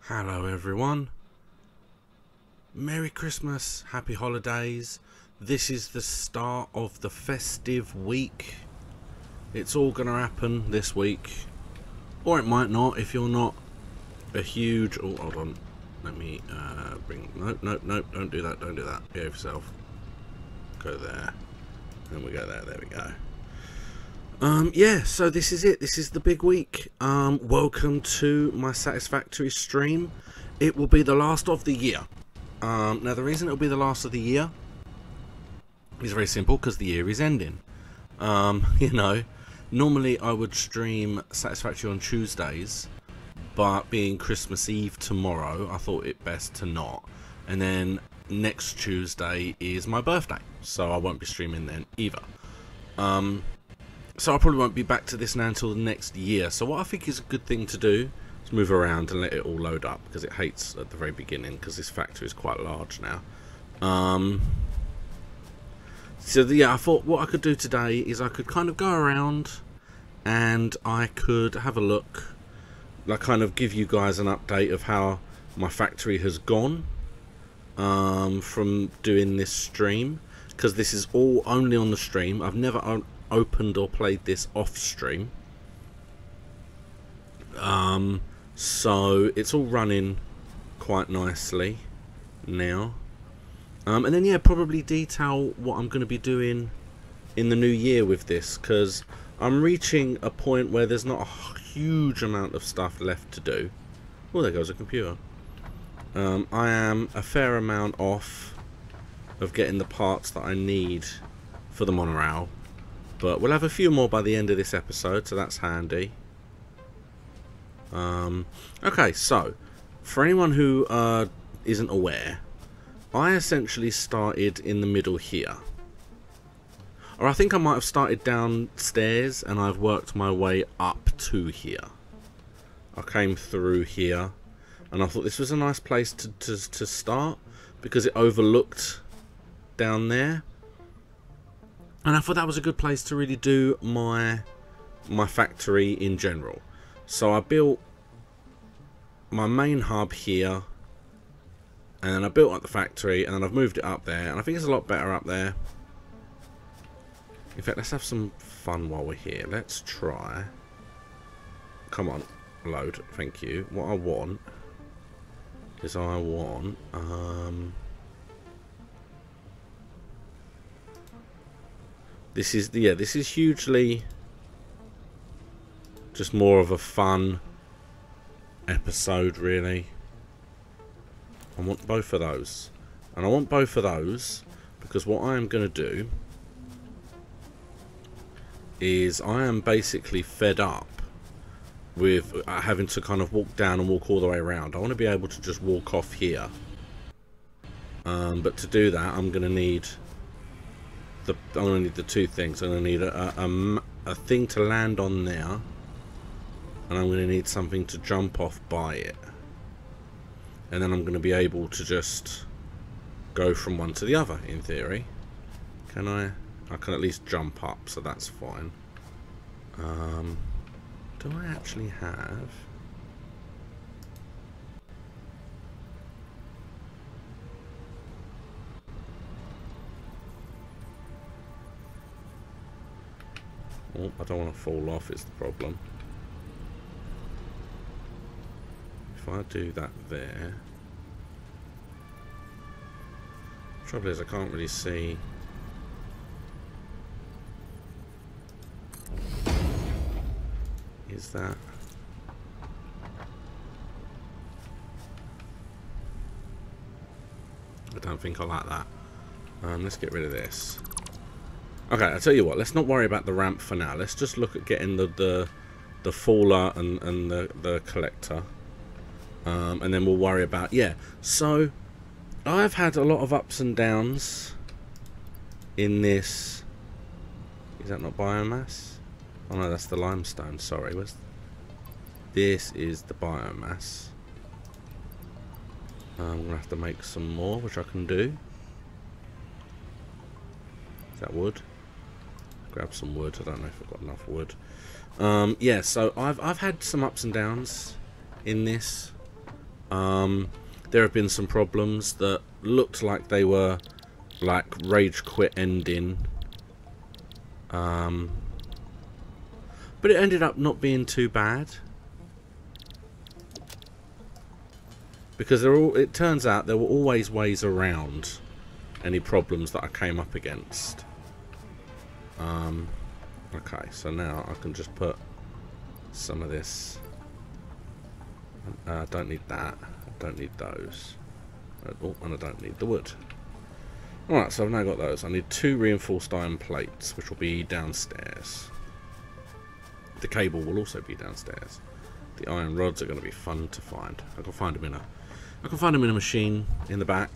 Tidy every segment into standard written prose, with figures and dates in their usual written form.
Hello everyone, Merry Christmas, Happy Holidays. This is the start of the festive week. It's all going to happen this week, or it might not if you're not a huge... Oh, hold on, let me bring... Nope, don't do that, behave yourself. Go there, and we go there, there we go. Yeah, so this is it. This is the big week. Welcome to my Satisfactory stream. It will be the last of the year. Now, the reason it will be the last of the year is very simple, because the year is ending. You know, normally I would stream Satisfactory on Tuesdays, but being Christmas Eve tomorrow, I thought it best to not. And then next Tuesday is my birthday, so I won't be streaming then either. So I probably won't be back to this now until the next year. So what I think is a good thing to do is move around and let it all load up, because it hates at the very beginning, because this factory is quite large now. So yeah, I thought what I could do today is I could kind of go around and I could have a look, like kind of give you guys an update of how my factory has gone from doing this stream, because this is all only on the stream. I've never opened or played this off stream, so it's all running quite nicely now. And then yeah, probably detail what I'm going to be doing in the new year with this, because I'm reaching a point where there's not a huge amount of stuff left to do. Oh, there goes a computer. I am a fair amount off of getting the parts that I need for the monorail, but we'll have a few more by the end of this episode, so that's handy. Okay, so for anyone who isn't aware, I essentially started in the middle here. Or I think I might have started downstairs and I've worked my way up to here. I came through here and I thought this was a nice place to start, because it overlooked down there. And I thought that was a good place to really do my factory in general. So I built my main hub here, and then I built up the factory, and then I've moved it up there, and I think it's a lot better up there. In fact, let's have some fun while we're here. Let's try. Come on, load. Thank you. What I want is this is hugely just more of a fun episode, really. I want both of those. And I want both of those because what I am going to do is I am basically fed up with having to kind of walk down and walk all the way around. I want to be able to just walk off here. But to do that, I'm going to need the two things. I'm going to need a thing to land on there, and I'm going to need something to jump off by it. And then I'm going to be able to just go from one to the other, in theory. Can I? I can at least jump up, so that's fine. Do I actually have... Oh, I don't want to fall off, is the problem. If I do that there... The trouble is I can't really see... Is that... I don't think I like that. Let's get rid of this. Okay, I'll tell you what, let's not worry about the ramp for now. Let's just look at getting the faller and the collector. And then we'll worry about... Yeah, so I've had a lot of ups and downs in this... Is that not biomass? Oh no, that's the limestone, sorry. This is the biomass. I'm going to have to make some more, which I can do. Is that wood? Grab some wood. I don't know if I've got enough wood. Yeah, so I've had some ups and downs in this. There have been some problems that looked like they were like rage quit ending. But it ended up not being too bad. Because it turns out there were always ways around any problems that I came up against. Okay, so now I can just put some of this. I don't need that. I don't need those. Oh, and I don't need the wood. Alright, so I've now got those. I need 2 reinforced iron plates, which will be downstairs. The cable will also be downstairs. The iron rods are going to be fun to find. I can find them in a machine in the back.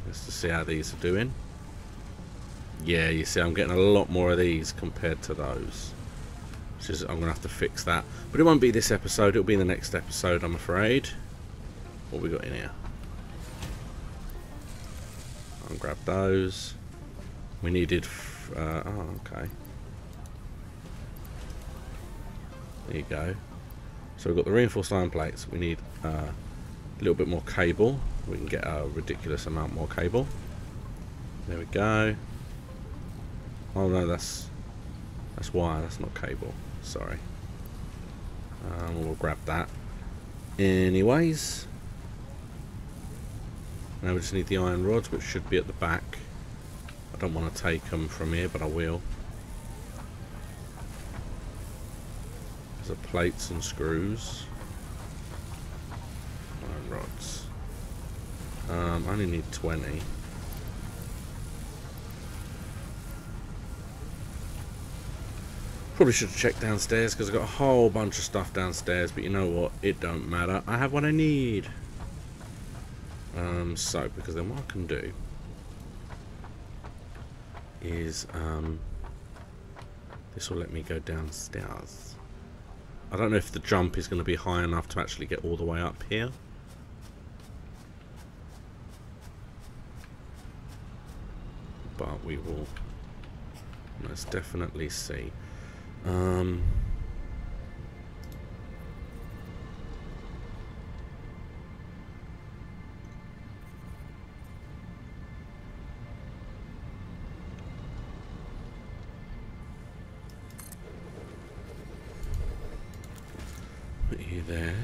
Just to see how these are doing. Yeah, you see, I'm getting a lot more of these compared to those. Which is, I'm going to have to fix that. But it won't be this episode. It'll be in the next episode, I'm afraid. What we got in here? I'll grab those. We needed... oh, okay. There you go. So we've got the reinforced iron plates. We need a little bit more cable. We can get a ridiculous amount more cable. There we go. Oh no, that's wire. That's not cable. Sorry. We'll grab that. Anyways. Now we just need the iron rods, which should be at the back. I don't want to take them from here, but I will. There's the plates and screws. Iron rods. I only need 20. Probably should have checked downstairs because I've got a whole bunch of stuff downstairs, but you know what? It don't matter. I have what I need. So, because then what I can do is, this will let me go downstairs. I don't know if the jump is going to be high enough to actually get all the way up here. But we will most definitely see. you there.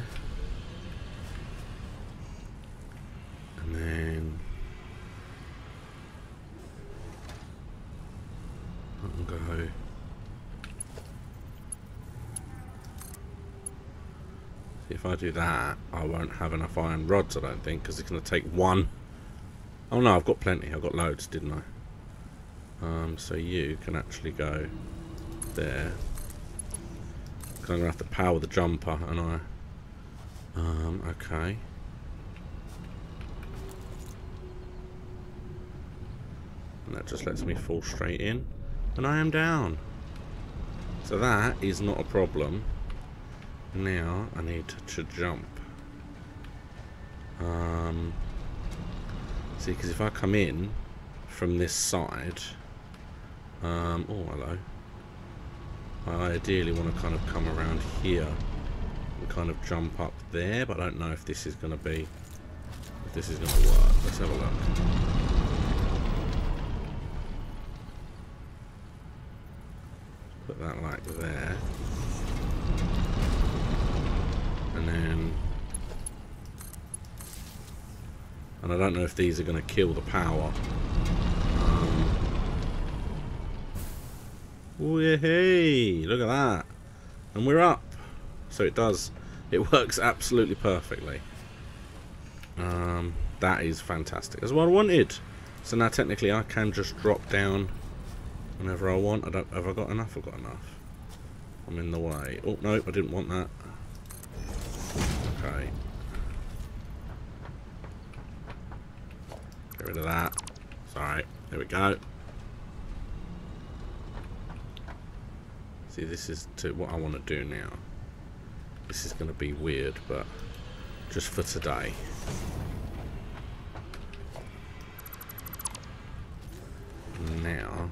And then I can go. If I do that, I won't have enough iron rods, I don't think, because it's going to take one. Oh no, I've got plenty. I've got loads, didn't I? So you can actually go there. Because I'm going to have to power the jumper, and I... okay. And that just lets me fall straight in. And I am down. So that is not a problem. Now I need to jump. See, because if I come in from this side, oh hello. I ideally want to kind of come around here and kind of jump up there, but I don't know if this is going to be, if this is going to work. Let's have a look. Put that like there. And then, and I don't know if these are going to kill the power. Hey, look at that. And we're up. So it does. It works absolutely perfectly. That is fantastic. That's what I wanted. So now technically I can just drop down whenever I want. I don't. Have I got enough? I've got enough. I'm in the way. Oh no, I didn't want that. Okay. Get rid of that. Sorry. There we go. See, this is to what I want to do now. This is going to be weird, but just for today. Now,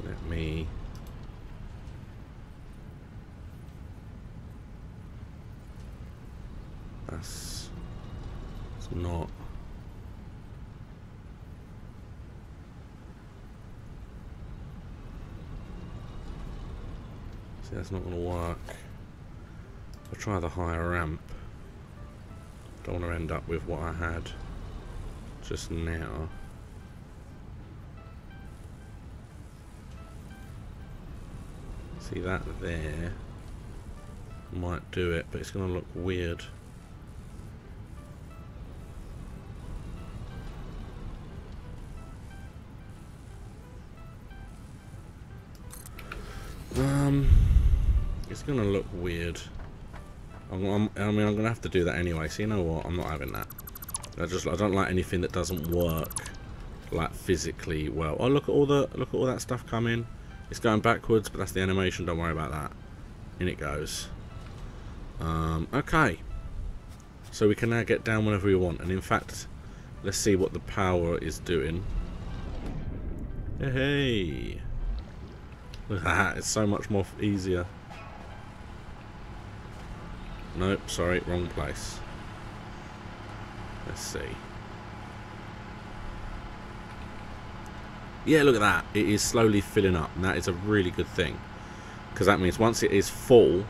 let me... It's not... See, that's not going to work. I'll try the higher ramp. Don't want to end up with what I had just now. See, that there might do it, but it's going to look weird. It's going to look weird. I mean, I'm going to have to do that anyway. So you know what? I'm not having that. I don't like anything that doesn't work like physically well. Oh, look at all that stuff coming. It's going backwards, but that's the animation. Don't worry about that. In it goes. Okay. So we can now get down whenever we want. And in fact, let's see what the power is doing. Hey. Look at that. It's so much more easier. Nope, sorry, wrong place. Let's see. Yeah, look at that. It is slowly filling up, and that is a really good thing. Because that means once it is full,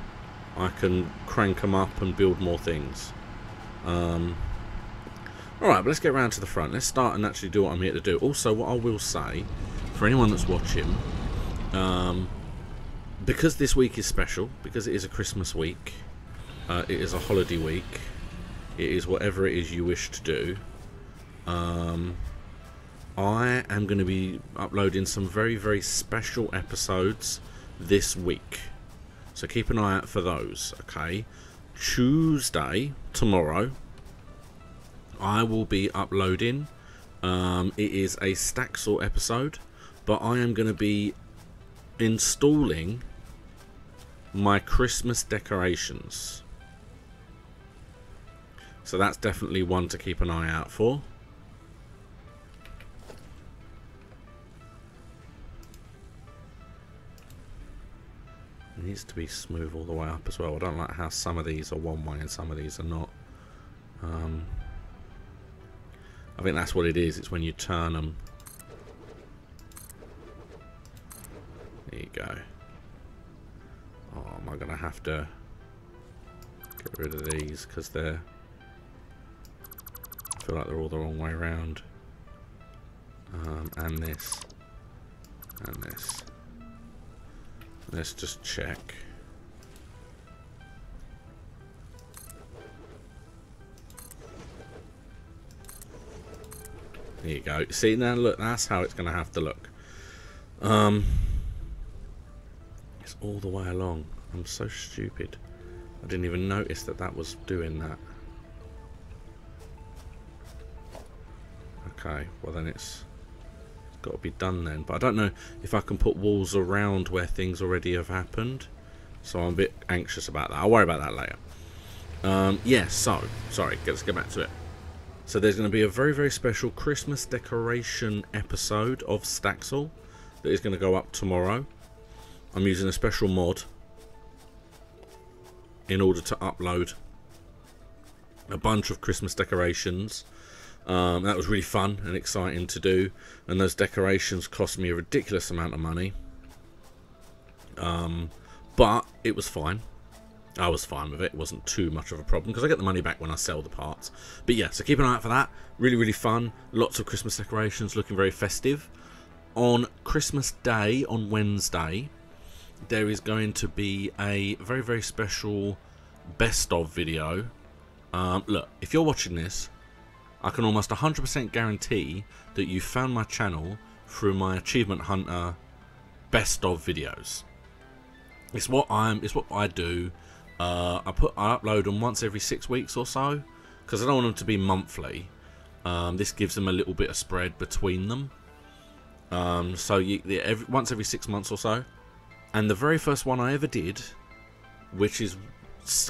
I can crank them up and build more things. Alright, but let's get around to the front. Let's start and actually do what I'm here to do. Also, what I will say, for anyone that's watching, because this week is special, because it is a Christmas week, it is a holiday week, it is whatever it is you wish to do, I am going to be uploading some very, very special episodes this week. So keep an eye out for those, okay? Tuesday, tomorrow, I will be uploading. It is a Stacksaw episode, but I am going to be installing my Christmas decorations. So that's definitely one to keep an eye out for. It needs to be smooth all the way up as well. I don't like how some of these are one way and some of these are not. I think that's what it is. It's when you turn them. There you go. Oh, am I going to have to... Get rid of these because they're... I feel like they're all the wrong way around. And this. And this. Let's just check. There you go. See, now look, that's how it's going to have to look. It's all the way along. I'm so stupid. I didn't even notice that that was doing that. Okay, well then it's got to be done then. But I don't know if I can put walls around where things already have happened. So I'm a bit anxious about that. I'll worry about that later. Yeah, so, sorry, let's get back to it. So there's going to be a very, very special Christmas decoration episode of Staxel that is going to go up tomorrow. I'm using a special mod in order to upload a bunch of Christmas decorations. That was really fun and exciting to do, and those decorations cost me a ridiculous amount of money. But it was fine. I was fine with it. It wasn't too much of a problem because I get the money back when I sell the parts. But yeah, so keep an eye out for that. Really, really fun. Lots of Christmas decorations, looking very festive. On Christmas Day, on Wednesday, there is going to be a very, very special best of video. Look, if you're watching this, I can almost 100% guarantee that you found my channel through my Achievement Hunter best of videos. It's what I do. I upload them once every 6 weeks or so because I don't want them to be monthly. This gives them a little bit of spread between them. So once every 6 months or so. And the very first one I ever did, which is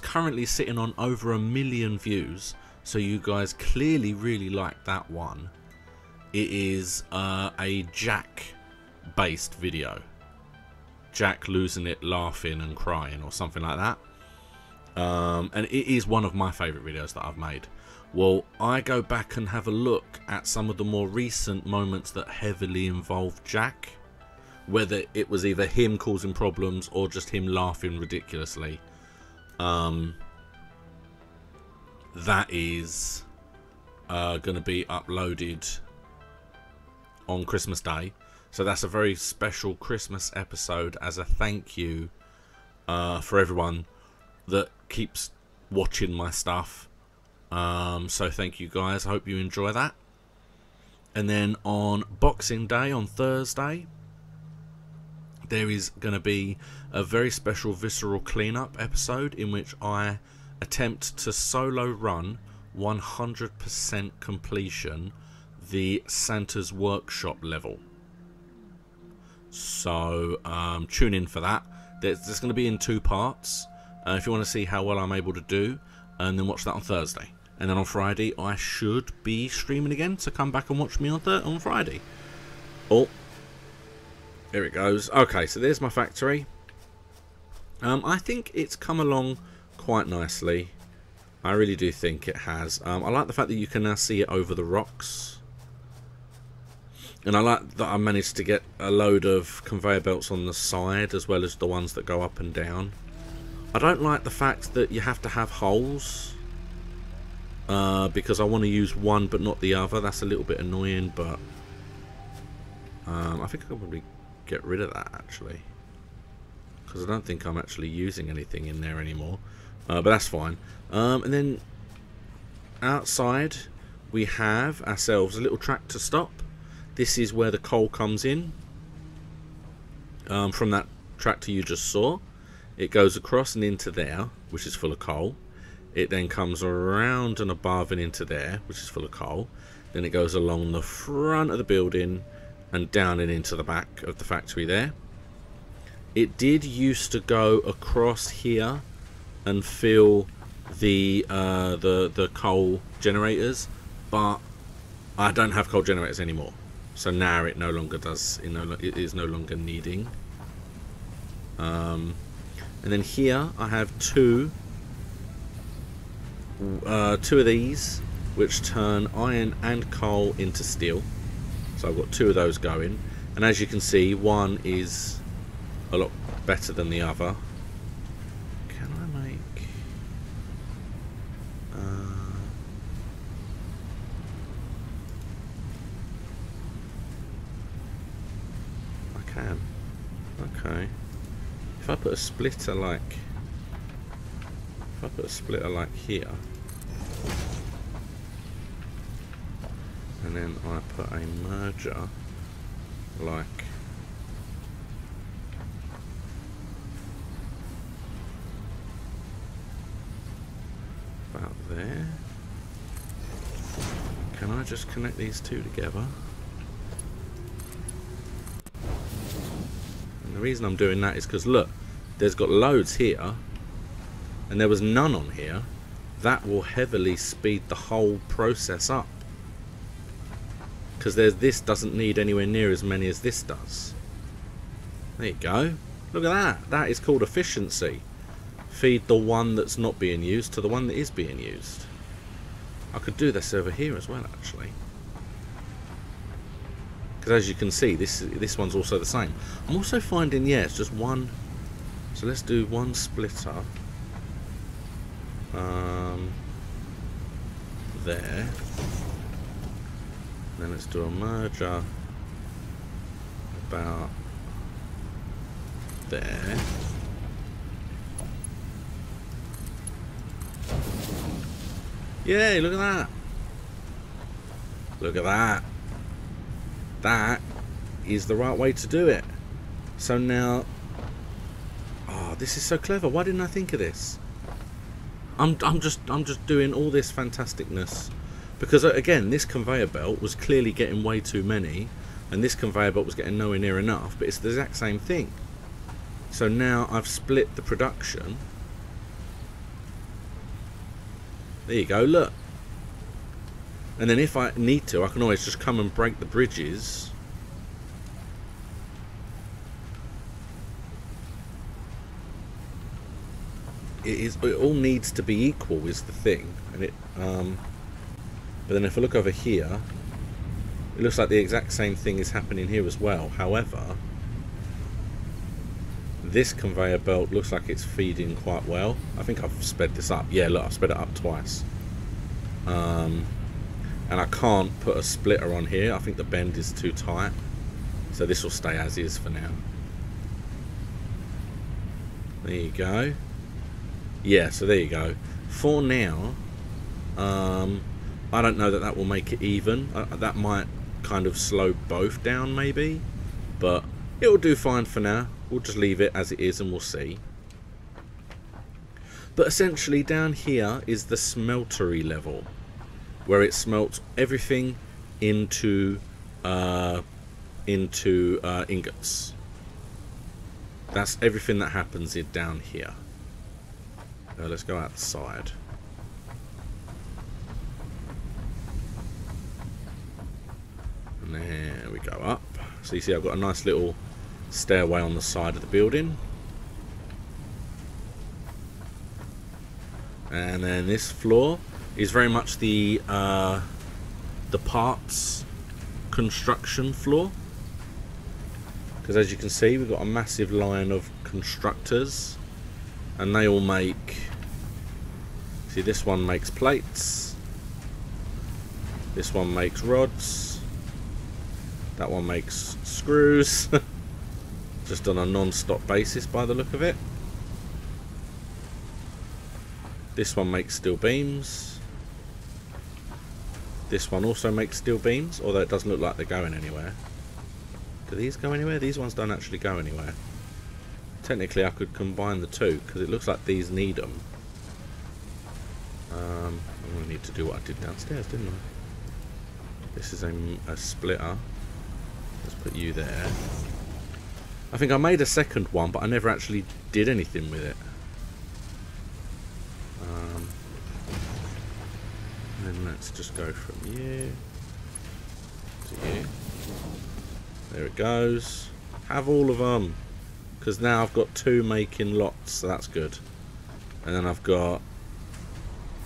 currently sitting on over 1 million views, so you guys clearly really like that one. It is a Jack based video. Jack losing it, laughing and crying or something like that. And it is one of my favourite videos that I've made. Well, I go back and have a look at some of the more recent moments that heavily involved Jack. Whether it was either him causing problems or just him laughing ridiculously. That is going to be uploaded on Christmas Day. So that's a very special Christmas episode as a thank you for everyone that keeps watching my stuff. So thank you guys. I hope you enjoy that. And then on Boxing Day, on Thursday, there is going to be a very special visceral cleanup episode in which I attempt to solo run 100% completion the Santa's Workshop level. So tune in for that. There's going to be in 2 parts if you want to see how well I'm able to do, and then watch that on Thursday. And then on Friday I should be streaming again, so come back and watch me on Friday. Oh, here it goes. Okay, so there's my factory. I think it's come along quite nicely. I really do think it has. I like the fact that you can now see it over the rocks. And I like that I managed to get a load of conveyor belts on the side as well as the ones that go up and down. I don't like the fact that you have to have holes. Because I want to use one but not the other. That's a little bit annoying, but I think I'll probably get rid of that actually, because I don't think I'm actually using anything in there anymore, but that's fine. And then outside we have ourselves a little tractor stop. This is where the coal comes in from that tractor you just saw. It goes across and into there, which is full of coal. It then comes around and above and into there, which is full of coal. Then it goes along the front of the building and down and into the back of the factory there. It did used to go across here and fill the coal generators, but I don't have coal generators anymore. So now it no longer does. It is no longer needing. And then here I have two of these, which turn iron and coal into steel. So I've got 2 of those going, and as you can see, one is a lot better than the other. Can I make... can. Okay. If I put a splitter like... If I put a splitter like here... And then I put a merger like... about there. Can I just connect these two together? And the reason I'm doing that is because look, there's got loads here and there was none on here. That will heavily speed the whole process up, because this doesn't need anywhere near as many as this does. There you go. Look at that. That is called efficiency. Feed the one that's not being used to the one that is being used. I could do this over here as well, actually, because as you can see, this one's also the same. I'm also finding, yeah, it's just one. So let's do one splitter there. Then let's do a merger about there. Yay, look at that. Look at that. That is the right way to do it. So now... Oh, this is so clever. Why didn't I think of this? I'm just doing all this fantasticness because, again, this conveyor belt was clearly getting way too many, and this conveyor belt was getting nowhere near enough, but it's the exact same thing. So now I've split the production. There you go, look. And then if I need to, I can always just come and break the bridges. It all needs to be equal is the thing, and but then if I look over here, it looks like the exact same thing is happening here as well. However, this conveyor belt looks like it's feeding quite well. I think I've sped this up. Yeah, look, I've sped it up twice. And I can't put a splitter on here. I think the bend is too tight, so this will stay as is for now. There you go. Yeah, so there you go. For now, I don't know that will make it even. That might kind of slow both down maybe, but it will do fine for now. We'll just leave it as it is and we'll see. But essentially down here is the smeltery level, where it smelts everything into ingots. That's everything that happens down here. Let's go outside. And there we go up. So you see I've got a nice little stairway on the side of the building. And then this floor is very much the parts construction floor. Because as you can see, we've got a massive line of constructors. And they all make... See, this one makes plates. This one makes rods. That one makes screws. Just on a non-stop basis by the look of it. This one makes steel beams. This one also makes steel beams, although it doesn't look like they're going anywhere. Do these go anywhere? These ones don't actually go anywhere. Technically I could combine the two, because it looks like these need them. I'm going to need to do what I did downstairs, didn't I? This is a splitter. Let's put you there. I think I made a second one, but I never actually did anything with it. And then let's just go from you to you. There it goes. Have all of them. Because now I've got two making lots, so that's good. And then I've got...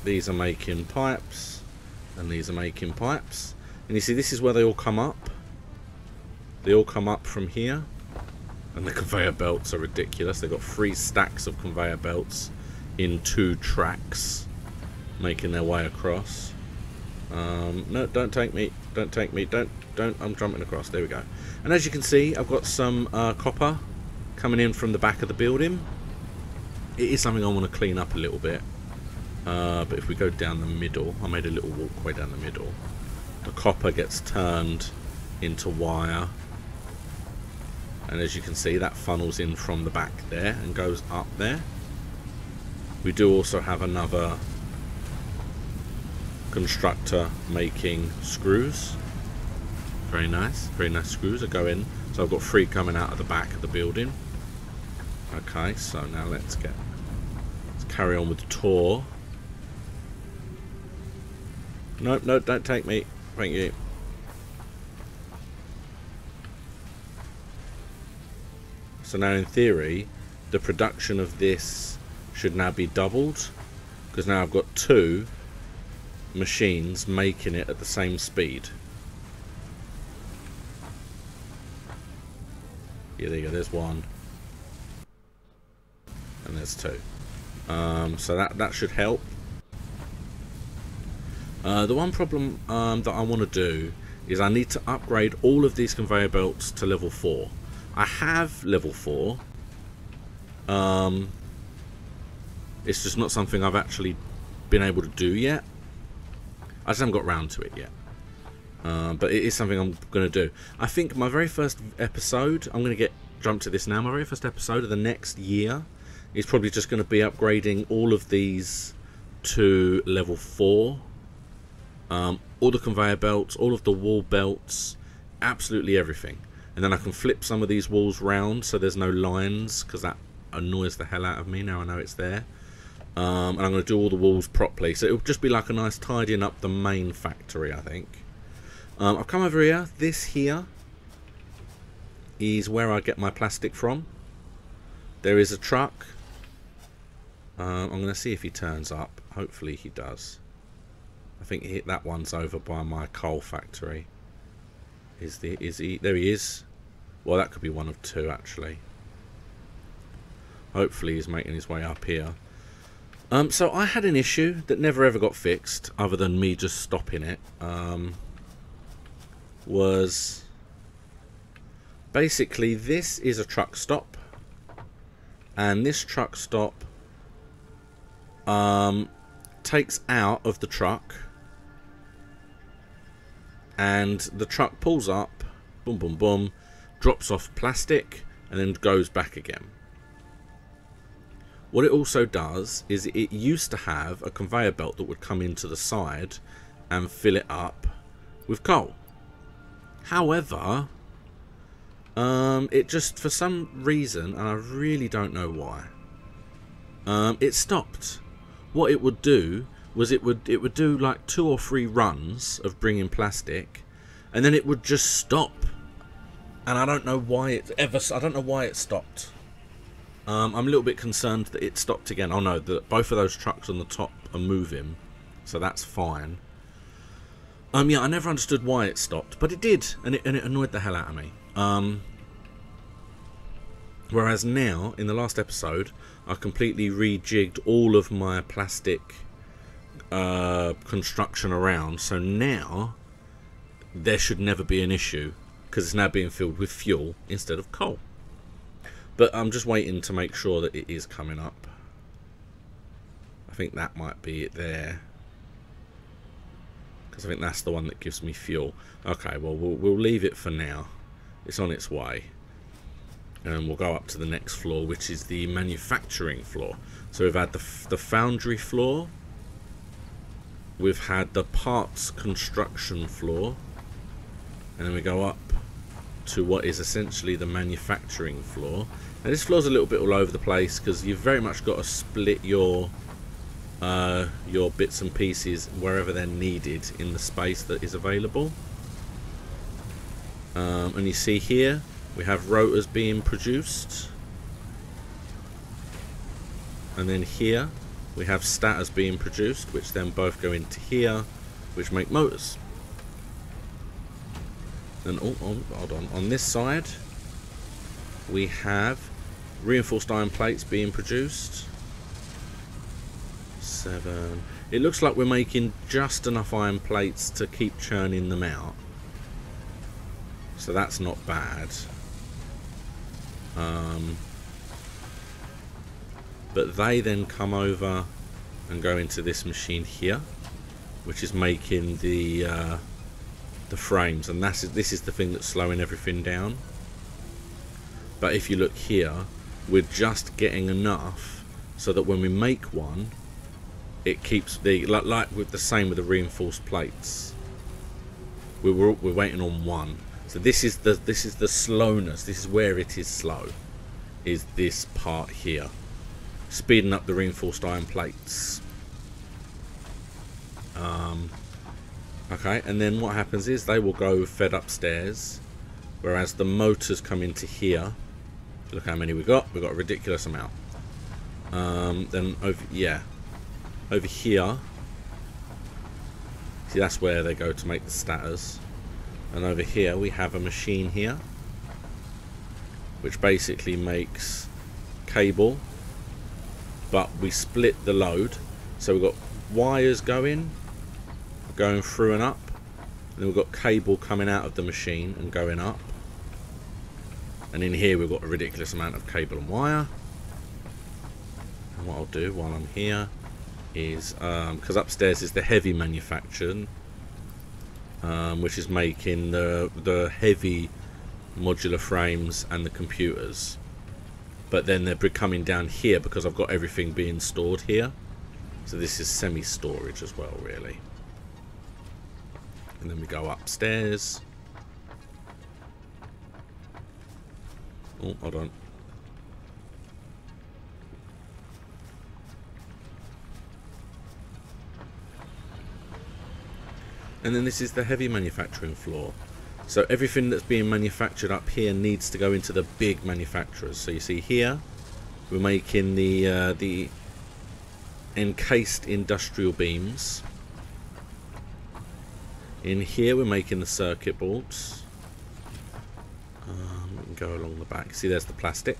These are making pipes. And these are making pipes. And you see, this is where they all come up. They all come up from here. And the conveyor belts are ridiculous. They've got 3 stacks of conveyor belts in 2 tracks, making their way across. No, don't take me. Don't take me. Don't. I'm jumping across. There we go. And as you can see, I've got some copper coming in from the back of the building. It is something I want to clean up a little bit. But if we go down the middle, I made a little walkway down the middle. The copper gets turned into wire. And as you can see, that funnels in from the back there and goes up there. We do also have another constructor making screws. Very nice screws that go in. So I've got 3 coming out of the back of the building. Okay, so now let's carry on with the tour. Nope, no, don't take me. Thank you. So now in theory, the production of this should now be doubled, because now I've got 2 machines making it at the same speed. Yeah, there you go, there's 1. And there's 2. So that should help. The one problem that I want to do is I need to upgrade all of these conveyor belts to level 4. I have level 4. It's just not something I've actually been able to do yet. I just haven't got round to it yet. But it is something I'm going to do. I think my very first episode, I'm going to jump to this now. My very first episode of the next year is probably just going to be upgrading all of these to level 4. All the conveyor belts, all of the wall belts, absolutely everything. And then I can flip some of these walls round so there's no lines, because that annoys the hell out of me. Now I know it's there. And I'm going to do all the walls properly. So it'll just be like a nice tidying up the main factory, I think. I've come over here. This here is where I get my plastic from. There is a truck. I'm going to see if he turns up. Hopefully he does. I think that one's over by my coal factory. Is he? There he is. Well, that could be one of 2 actually. Hopefully he's making his way up here. So I had an issue that never ever got fixed, other than me just stopping it. Was basically, this is a truck stop, and this truck stop takes out of the truck, and the truck pulls up, boom boom boom, drops off plastic, and then goes back again. What it also does is it used to have a conveyor belt that would come into the side and fill it up with coal. However, it just, for some reason, and I really don't know why, it stopped. What it would do was it would do like 2 or 3 runs of bringing plastic, and then it would just stop. And I don't know why it stopped. I'm a little bit concerned that it stopped again. Oh no, both of those trucks on the top are moving, so that's fine. Yeah, I never understood why it stopped, but it did, and it annoyed the hell out of me. Whereas now, in the last episode, I completely rejigged all of my plastic construction around, so now there should never be an issue, because it's now being filled with fuel instead of coal. But I'm just waiting to make sure that it is coming up. I think that might be it there, because I think that's the one that gives me fuel. Okay, well, we'll leave it for now. It's on its way. And we'll go up to the next floor, which is the manufacturing floor. So we've had the foundry floor. We've had the parts construction floor. And then we go up to what is essentially the manufacturing floor. Now this floor's a little bit all over the place, because you've very much got to split your bits and pieces wherever they're needed in the space that is available. And you see here we have rotors being produced, and then here we have stators being produced, which then both go into here, which make motors. And hold on this side we have reinforced iron plates being produced. 7. It looks like we're making just enough iron plates to keep churning them out. So that's not bad. But they then come over and go into this machine here, which is making the frames, and this is the thing that's slowing everything down. But if you look here, we're just getting enough so that when we make one, it keeps like with the same with the reinforced plates. We're waiting on one. So this is the slowness. This is where it is slow. Is this part here, speeding up the reinforced iron plates. Okay, and then what happens is they will go fed upstairs, whereas the motors come into here. Look how many we got. We've got a ridiculous amount. Then over here, see, that's where they go to make the stators. And over here we have a machine here, which basically makes cable, but we split the load. So we've got wires going through and up, and then we've got cable coming out of the machine and going up. And in here we've got a ridiculous amount of cable and wire. And what I'll do while I'm here is, because upstairs is the heavy manufacturing, which is making the heavy modular frames and the computers. But then they're coming down here because I've got everything being stored here. So this is semi-storage as well, really. And then we go upstairs. Oh, hold on. And then this is the heavy manufacturing floor. So everything that's being manufactured up here needs to go into the big manufacturers. So you see here, we're making the encased industrial beams. In here we're making the circuit boards. We can go along the back. See, there's the plastic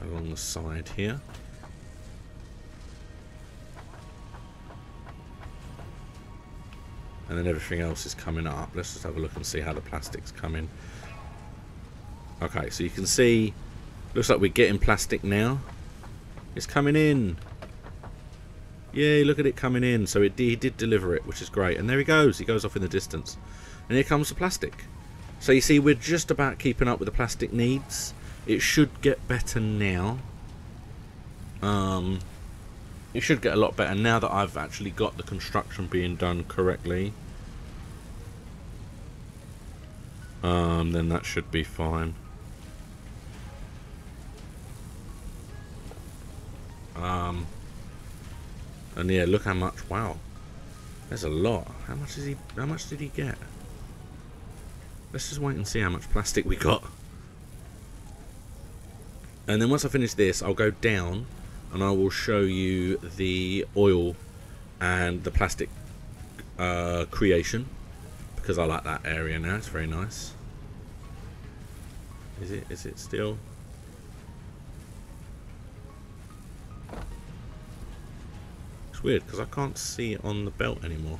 along the side here. And then everything else is coming up. Let's just have a look and see how the plastic's coming. Okay, so you can see, looks like we're getting plastic now. It's coming in. Yay, look at it coming in. So he did deliver it, which is great. And there he goes. He goes off in the distance. And here comes the plastic. So you see, we're just about keeping up with the plastic needs. It should get better now. It should get a lot better now that I've actually got the construction being done correctly. Then that should be fine. And yeah, look how much. Wow, there's a lot. How much did he get? Let's just wait and see how much plastic we got. And then once I finish this, I'll go down and I will show you the oil and the plastic creation, because I like that area now. It's very nice. Is it still? It's weird because I can't see it on the belt anymore.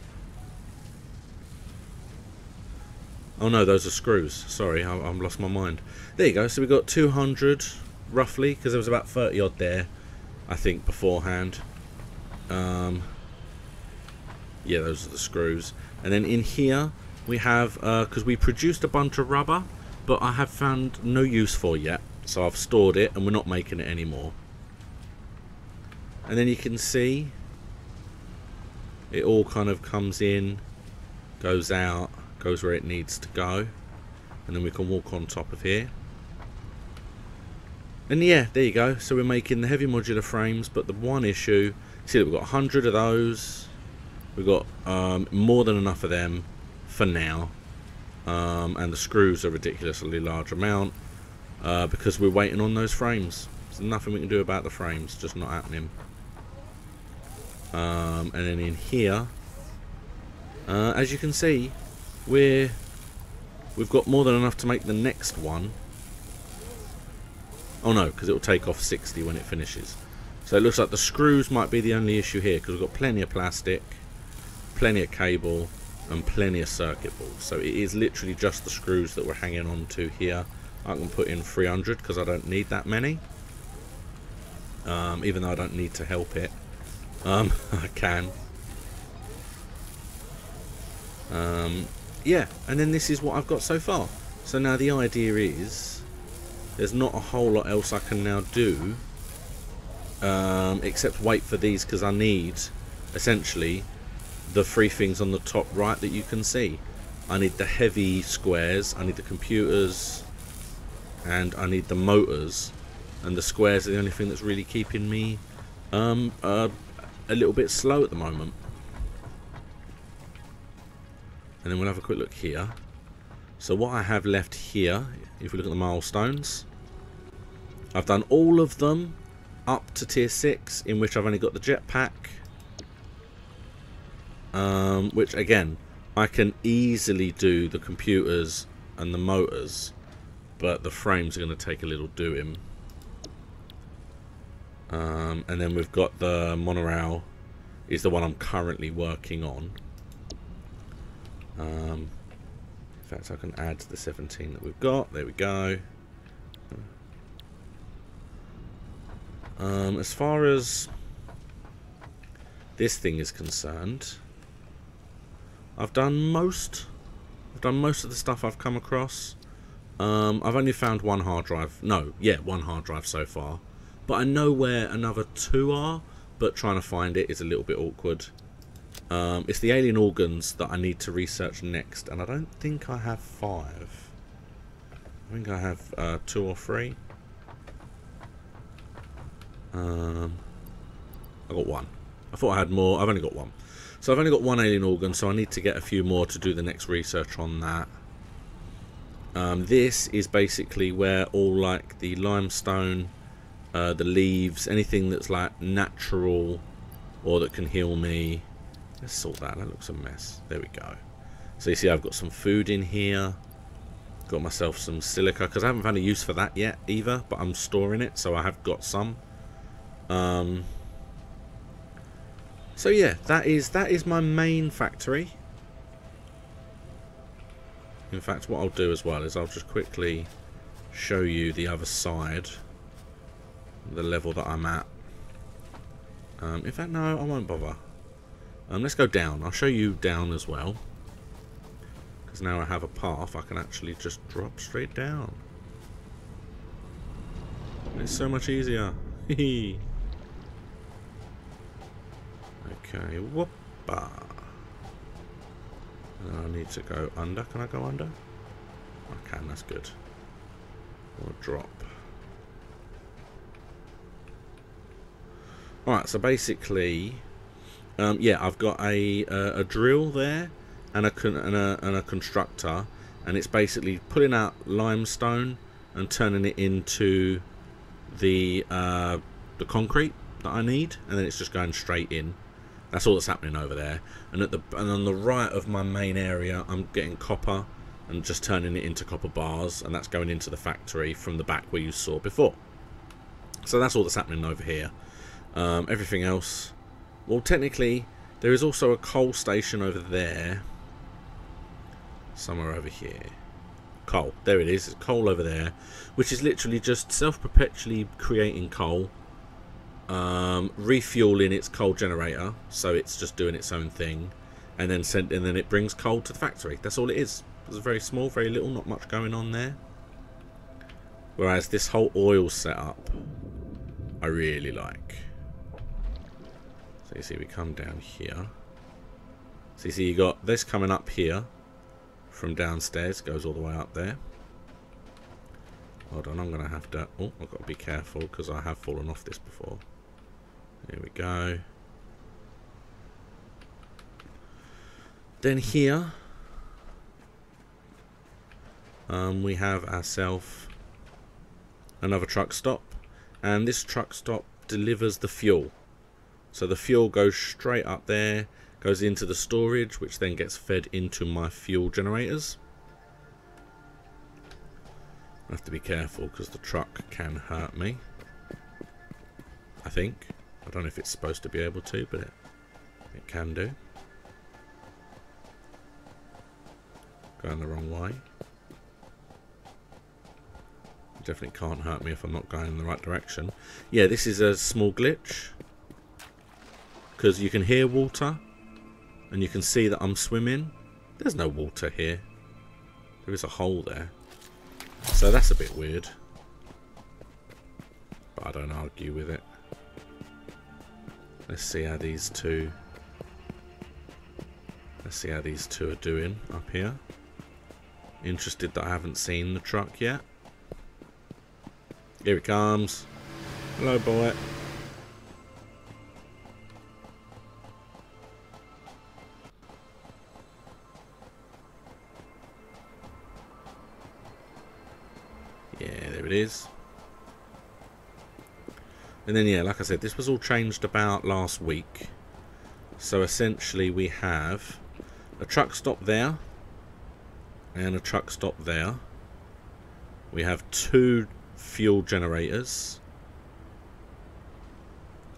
Oh no, those are screws. Sorry, I've lost my mind. There you go. So we got 200 roughly, because there was about 30 odd there, I think, beforehand. Yeah, those are the screws. And then in here we have, because we produced a bunch of rubber, but I have found no use for yet, so I've stored it and we're not making it anymore. And then you can see it all kind of comes in, goes out, goes where it needs to go, and then we can walk on top of here. And yeah, there you go. So we're making the heavy modular frames, but the one issue, see that we've got 100 of those. We've got more than enough of them for now. And the screws are a ridiculously large amount because we're waiting on those frames. There's nothing we can do about the frames, just not happening. And then in here, as you can see, we've got more than enough to make the next one. Oh no, because it will take off 60 when it finishes. So it looks like the screws might be the only issue here, because we've got plenty of plastic, plenty of cable, and plenty of circuit boards. So it is literally just the screws that we're hanging on to here. I can put in 300 because I don't need that many. Even though I don't need to help it. I can. Yeah, and then this is what I've got so far. So now the idea is, there's not a whole lot else I can now do. Except wait for these, because I need, essentially, the three things on the top right that you can see. I need the heavy squares, I need the computers, and I need the motors. And the squares are the only thing that's really keeping me a little bit slow at the moment. And then we'll have a quick look here. So what I have left here, if we look at the milestones, I've done all of them up to tier 6, in which I've only got the jetpack. Which again, I can easily do the computers and the motors, but the frames are going to take a little doing. And then we've got the monorail, is the one I'm currently working on. In fact, I can add the 17 that we've got. There we go. As far as this thing is concerned, I've done most of the stuff I've come across. I've only found one hard drive. No, yeah, one hard drive so far. But I know where another 2 are, but trying to find it is a little bit awkward. It's the alien organs that I need to research next, and I don't think I have 5. I think I have 2 or 3. I got 1. I thought I had more. I've only got 1. So I've only got 1 alien organ, so I need to get a few more to do the next research on that. This is basically where all like the limestone, the leaves, anything that's like natural or that can heal me. Let's sort that. That looks a mess. There we go. So you see I've got some food in here. Got myself some silica, because I haven't found a use for that yet either, but I'm storing it, so I have got some. So yeah, that is my main factory. In fact, what I'll do as well is I'll just quickly show you the other side, the level that I'm at. In fact, no, I won't bother. Let's go down. I'll show you down as well, because now I have a path. I can actually just drop straight down. It's so much easier. Okay, whoopa. I need to go under. Can I go under? I can, that's good. Or drop. Alright, so basically, yeah, I've got a drill there and a constructor, and it's basically pulling out limestone and turning it into the concrete that I need, and then it's just going straight in. That's all that's happening over there. And on the right of my main area, I'm getting copper and just turning it into copper bars, and that's going into the factory from the back where you saw before. So that's all that's happening over here. Everything else, well, technically there is also a coal station over there, somewhere over here. Coal, there it is. It's coal over there, which is literally just self-perpetually creating coal, refueling its coal generator, so it's just doing its own thing, and then it brings coal to the factory. That's all it is. It's very small, very little, not much going on there. Whereas this whole oil setup, I really like. So you see, we come down here. So you see, you got this coming up here from downstairs, goes all the way up there. Hold on, I'm gonna have to. Oh, I've got to be careful because I have fallen off this before. Here we go. Then here, we have ourselves another truck stop, and this truck stop delivers the fuel. So the fuel goes straight up there, goes into the storage, which then gets fed into my fuel generators. I have to be careful because the truck can hurt me. I think. I don't know if it's supposed to be able to, but it can do. Going the wrong way. Definitely can't hurt me if I'm not going in the right direction. Yeah, this is a small glitch. Because you can hear water. And you can see that I'm swimming. There's no water here. There is a hole there. So that's a bit weird. But I don't argue with it. Let's see how these two... Let's see how these two are doing up here. Interested that I haven't seen the truck yet. Here it comes. Hello, boy. Yeah, there it is. And then, yeah, like I said, this was all changed about last week. So essentially we have a truck stop there and a truck stop there. We have 2 fuel generators.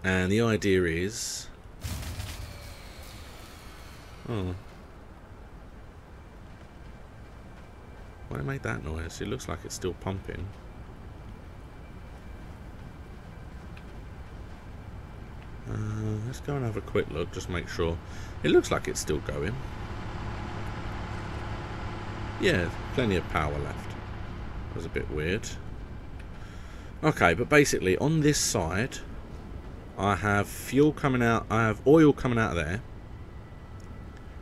And the idea is... Oh. Why it made that noise? It looks like it's still pumping. Let's go and have a quick look, just make sure. It looks like it's still going. Yeah, plenty of power left. That was a bit weird. Okay, but basically on this side, I have fuel coming out. I have oil coming out of there,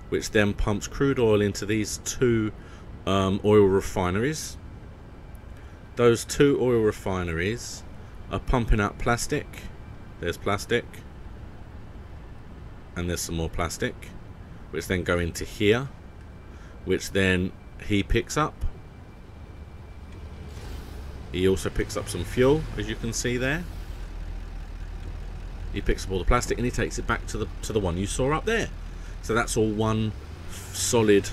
which then pumps crude oil into these 2 oil refineries. Those 2 oil refineries are pumping out plastic. There's plastic. And there's some more plastic, which then go into here, which then he picks up. He also picks up some fuel, as you can see there. He picks up all the plastic and he takes it back to the one you saw up there. So that's all one solid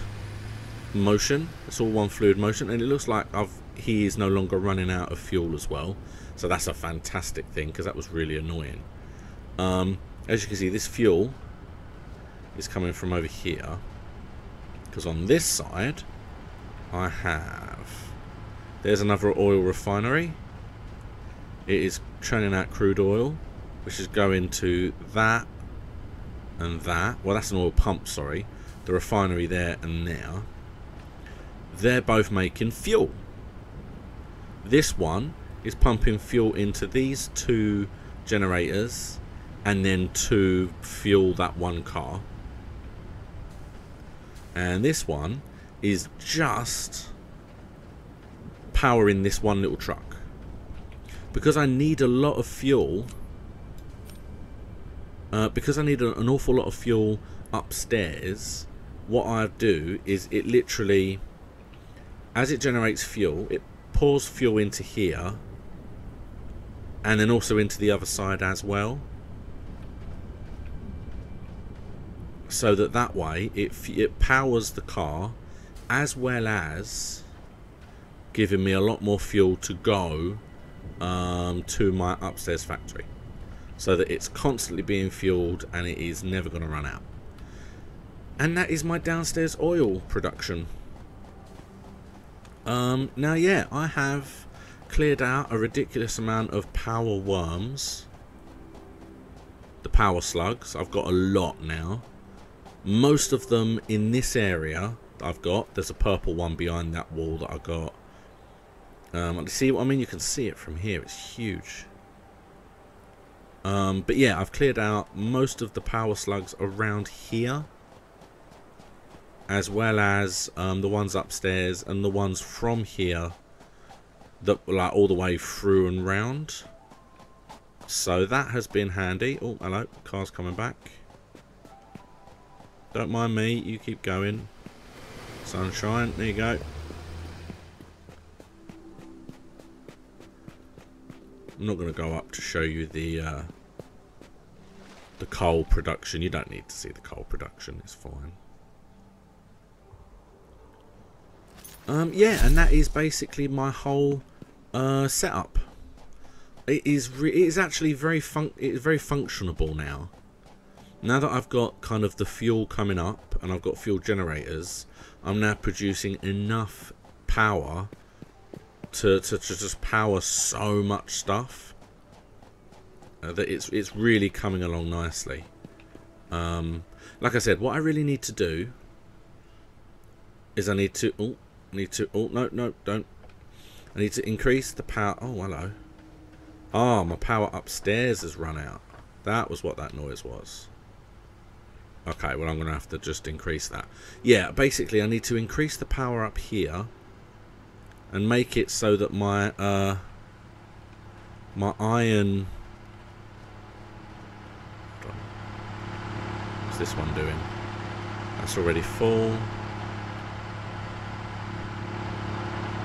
motion. It's all one fluid motion, and it looks like he is no longer running out of fuel as well. So that's a fantastic thing, because that was really annoying. As you can see, this fuel is coming from over here, because on this side I have, there's another oil refinery. It is churning out crude oil, which is going to that and that. Well, that's an oil pump, sorry. The refinery there and there. They're both making fuel. This one is pumping fuel into these 2 generators and then to fuel that one car. And this one is just powering this one little truck. Because I need a lot of fuel, because I need an awful lot of fuel upstairs, what I do is it literally, as it generates fuel, it pours fuel into here and then also into the other side as well, so that way it powers the car, as well as giving me a lot more fuel to go to my upstairs factory, so that it's constantly being fueled and it is never going to run out. And that is my downstairs oil production. Now, yeah, I have cleared out a ridiculous amount of power worms. The power slugs, I've got a lot now. Most of them in this area I've got. There's a purple one behind that wall that I got. See what I mean? You can see it from here. It's huge. But yeah, I've cleared out most of the power slugs around here, as well as the ones upstairs and the ones from here that like all the way through and round. So that has been handy. Oh, hello, car's coming back. Don't mind me, you keep going. Sunshine, there you go. I'm not going to go up to show you the coal production. You don't need to see the coal production, it's fine. Yeah, and that is basically my whole setup. It is actually very functionable now. Now that I've got kind of the fuel coming up and I've got fuel generators, I'm now producing enough power to just power so much stuff that it's really coming along nicely. Like I said, what I really need to do is I need to no, don't. I need to increase the power. Oh, hello. Oh, my power upstairs has run out. That was what that noise was. Okay, well, I'm going to have to just increase that. Yeah, basically, I need to increase the power up here and make it so that my my iron... What's this one doing? That's already full.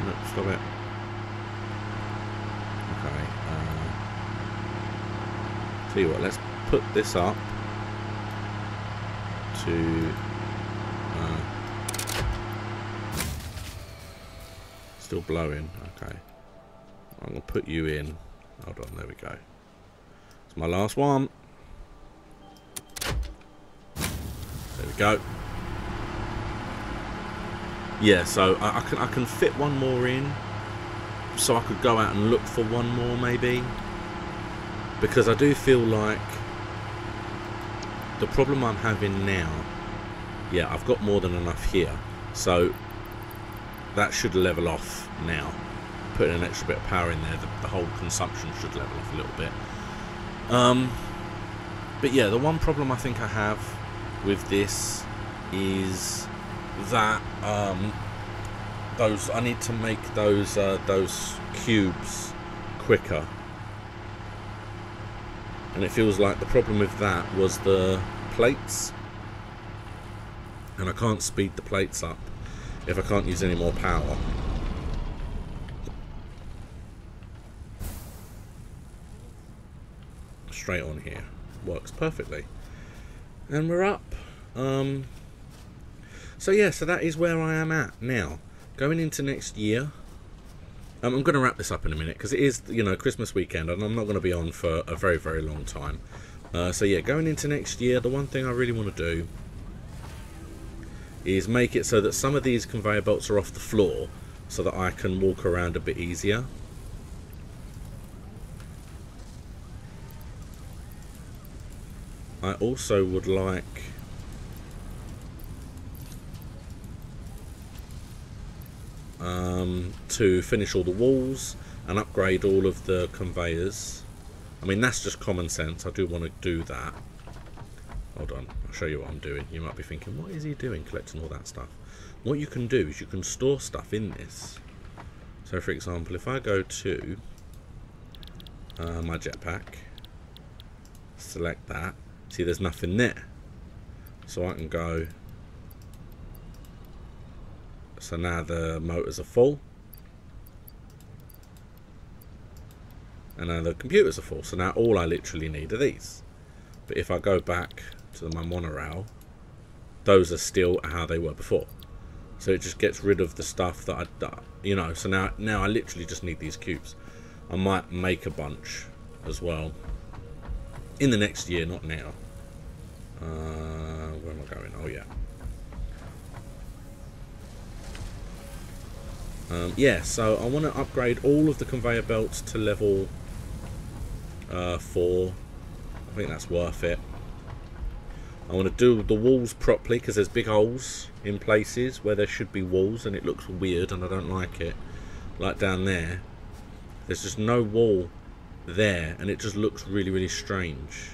Nope, stop it. Okay. Tell you what, let's put this up to still blowing. Okay, I'm gonna put you in. Hold on, there we go. It's my last one. There we go. Yeah, so I can fit one more in, so I could go out and look for one more maybe, because I do feel like the problem I'm having now, yeah, I've got more than enough here, so that should level off now. Putting an extra bit of power in there, the whole consumption should level off a little bit. But yeah, the one problem I think I have with this is that I need to make those cubes quicker. And it feels like the problem with that was the plates, and I can't speed the plates up if I can't use any more power. Straight on here works perfectly, and we're up. So yeah, so that is where I am at now, going into next year. I'm going to wrap this up in a minute because it is, you know, Christmas weekend and I'm not going to be on for a very, very long time. So yeah, going into next year, the one thing I really want to do is make it so that some of these conveyor belts are off the floor so that I can walk around a bit easier. I also would like to finish all the walls and upgrade all of the conveyors. I mean, that's just common sense. I do want to do that. Hold on, I'll show you what I'm doing. You might be thinking, what is he doing collecting all that stuff? What you can do is you can store stuff in this. So for example, if I go to my jetpack, select that, see there's nothing there, so I can go. So now the motors are full, and now the computers are full, so now all I literally need are these. But if I go back to my monorail, those are still how they were before, so it just gets rid of the stuff that you know, so now I literally just need these cubes. I might make a bunch as well in the next year, not now. Where am I going? Oh yeah. Yeah, so I want to upgrade all of the conveyor belts to level 4. I think that's worth it. I want to do the walls properly because there's big holes in places where there should be walls and it looks weird and I don't like it. Like down there, there's just no wall there and it just looks really, really strange.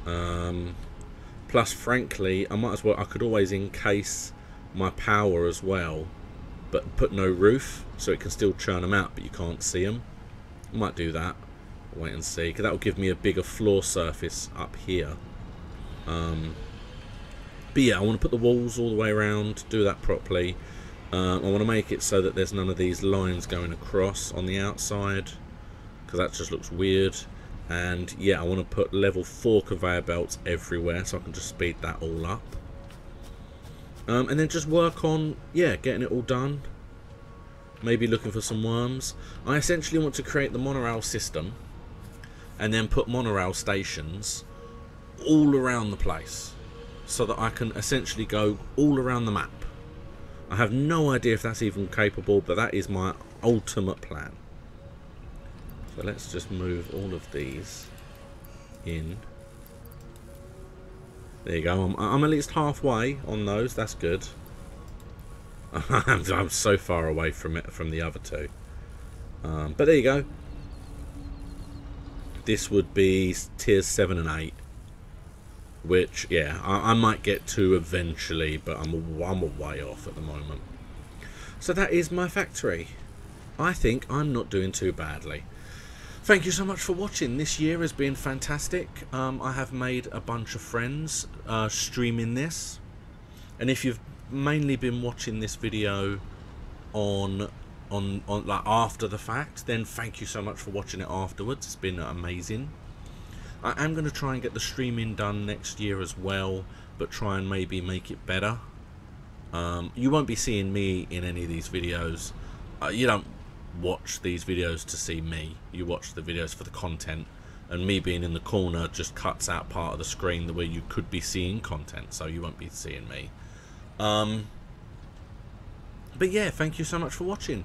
Plus, frankly, I could always encase my power as well, but put no roof so it can still churn them out but you can't see them. I might do that. Wait and see, because that will give me a bigger floor surface up here. But yeah, I want to put the walls all the way around, do that properly. I want to make it so that there's none of these lines going across on the outside because that just looks weird. And yeah, I want to put level 4 conveyor belts everywhere so I can just speed that all up. And then just work on, yeah, getting it all done. maybe looking for some worms. I essentially want to create the monorail system and then put monorail stations all around the place so that I can essentially go all around the map. I have no idea if that's even capable, but that is my ultimate plan. So let's just move all of these in. There you go. I'm at least halfway on those. That's good. I'm so far away from it, from the other two. But there you go. This would be tiers 7 and 8. Which, yeah, I might get to eventually, but I'm a way off at the moment. So that is my factory. I think I'm not doing too badly. Thank you so much for watching. This year has been fantastic. I have made a bunch of friends streaming this. And if you've mainly been watching this video on like after the fact, then thank you so much for watching it afterwards. It's been amazing. I am going to try and get the streaming done next year as well, but try and maybe make it better. You won't be seeing me in any of these videos. You don't watch these videos to see me. You watch the videos for the content, and me being in the corner just cuts out part of the screen where you could be seeing content, so you won't be seeing me. But yeah, thank you so much for watching.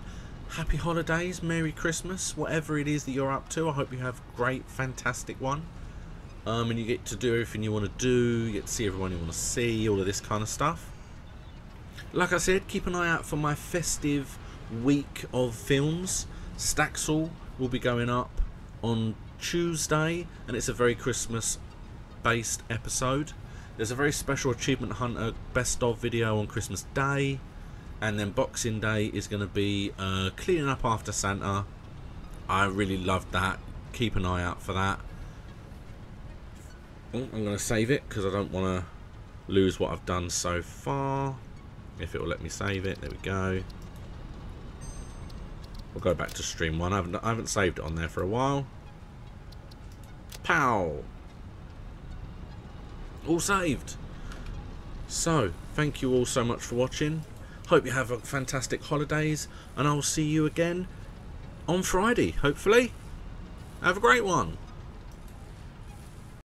Happy holidays, Merry Christmas, whatever it is that you're up to. I hope you have a great, fantastic one. And you get to do everything you want to do, you get to see everyone you want to see, all of this kind of stuff. Like I said, keep an eye out for my festive week of films. Staxel will be going up on Tuesday, and it's a very Christmas based episode. There's a very special Achievement Hunter best of video on Christmas Day, and then Boxing Day is going to be cleaning up after Santa. I really loved that. Keep an eye out for that. Oh, I'm going to save it because I don't want to lose what I've done so far. If it will let me save it. There we go. We'll go back to stream 1. I haven't saved it on there for a while. Pow! All saved. So, thank you all so much for watching. Hope you have a fantastic holidays, and I will see you again on Friday, hopefully. Have a great one.